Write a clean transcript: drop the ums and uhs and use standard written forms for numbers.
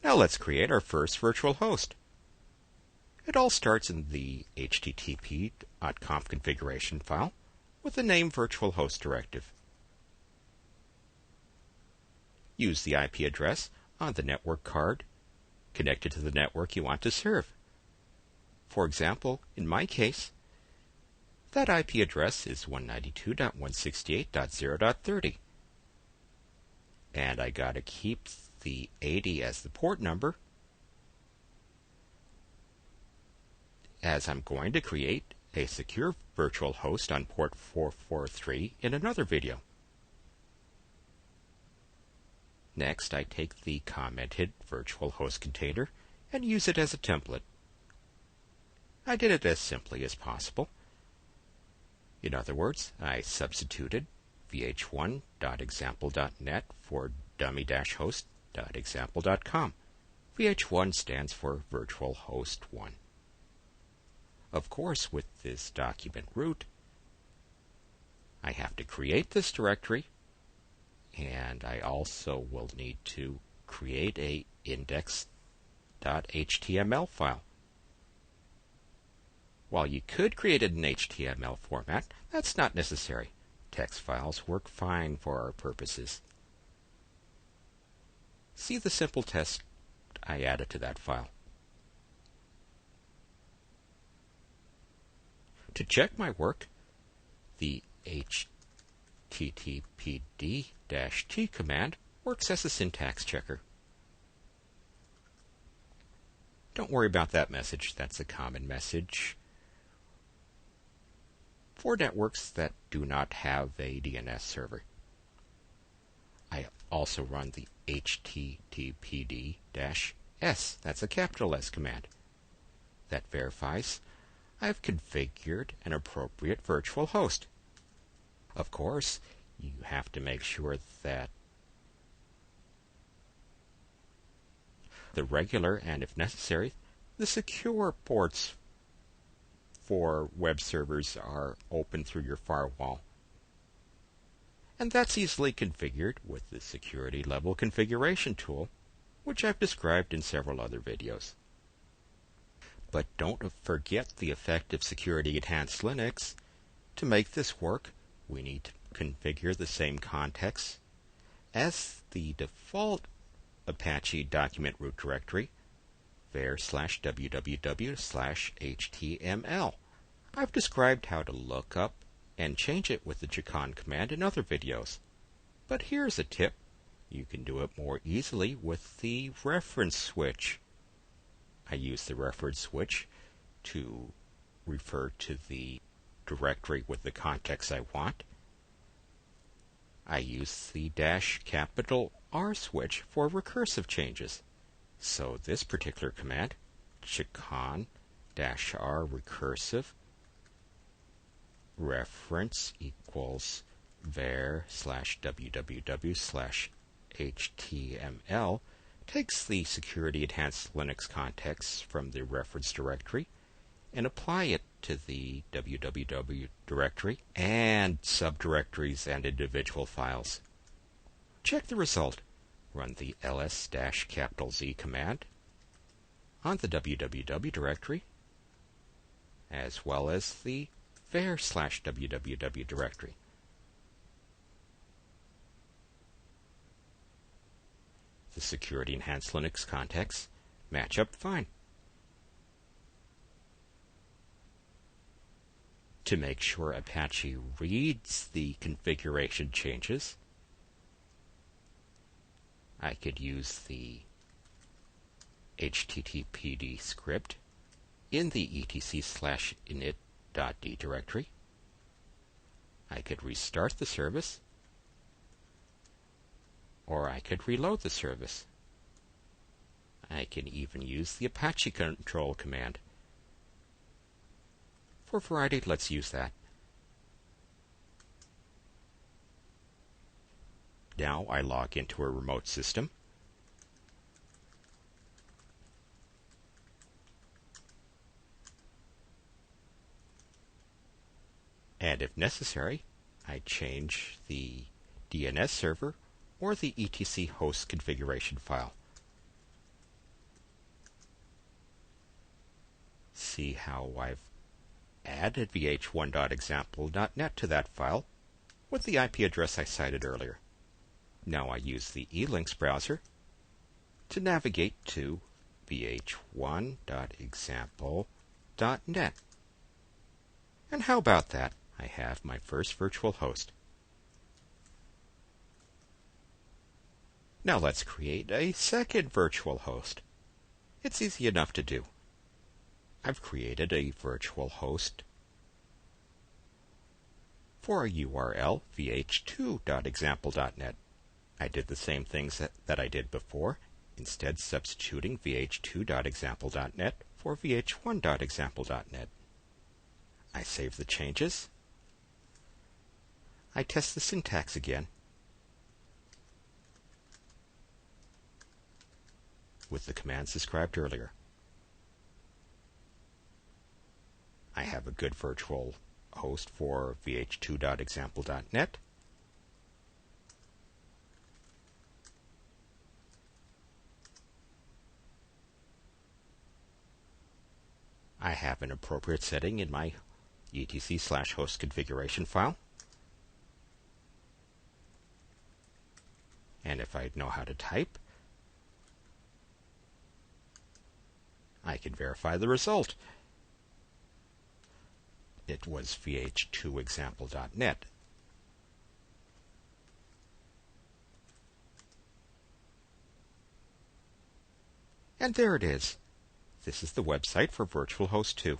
Now let's create our first virtual host. It all starts in the http.conf configuration file with the name virtual host directive. Use the IP address on the network card connected to the network you want to serve. For example, in my case, that IP address is 192.168.0.30. And I gotta keep the 80 as the port number, as I'm going to create a secure virtual host on port 443 in another video. Next, I take the commented virtual host container and use it as a template. I did it as simply as possible. In other words, I substituted vh1.example.net for dummy-host.example.com. VH1 stands for Virtual Host 1. Of course, with this document root, I have to create this directory, and I also will need to create a index.html file. While you could create it in HTML format, that's not necessary. Text files work fine for our purposes. See the simple test I added to that file. To check my work, the httpd-t command works as a syntax checker. Don't worry about that message. That's a common message for networks that do not have a DNS server. I also run the httpd-s, that's a capital S command, that verifies I've configured an appropriate virtual host. Of course, you have to make sure that the regular and, if necessary, the secure ports for web servers are open through your firewall. And that's easily configured with the security level configuration tool, which I've described in several other videos. But don't forget the effective security enhanced Linux. To make this work, we need to configure the same context as the default Apache document root directory, var/www/html. I've described how to look up and change it with the chcon command in other videos. But here's a tip. You can do it more easily with the reference switch. I use the reference switch to refer to the directory with the context I want. I use the -R switch for recursive changes. So this particular command, chcon -r recursive reference equals var/www/html, takes the security enhanced Linux context from the reference directory and apply it to the www directory and subdirectories and individual files. Check the result. Run the ls-Z command on the www directory as well as the var/www directory. The security enhanced Linux contexts match up fine. To make sure Apache reads the configuration changes, I could use the httpd script in the etc/init.d directory. I could restart the service, or I could reload the service. I can even use the Apache control command. For variety, let's use that. Now I log into a remote system. And if necessary, I change the DNS server or the etc host configuration file. see how I've added vh1.example.net to that file with the IP address I cited earlier. Now I use the elinks browser to navigate to vh1.example.net. And how about that? I have my first virtual host. Now let's create a second virtual host. It's easy enough to do. I've created a virtual host for a URL vh2.example.net. I did the same things that I did before, instead substituting vh2.example.net for vh1.example.net. I save the changes. I test the syntax again with the commands described earlier. I have a good virtual host for vh2.example.net. I have an appropriate setting in my etc/host configuration file. And if I know how to type, I can verify the result. It was vh2example.net. And there it is. This is the website for VirtualHost 2.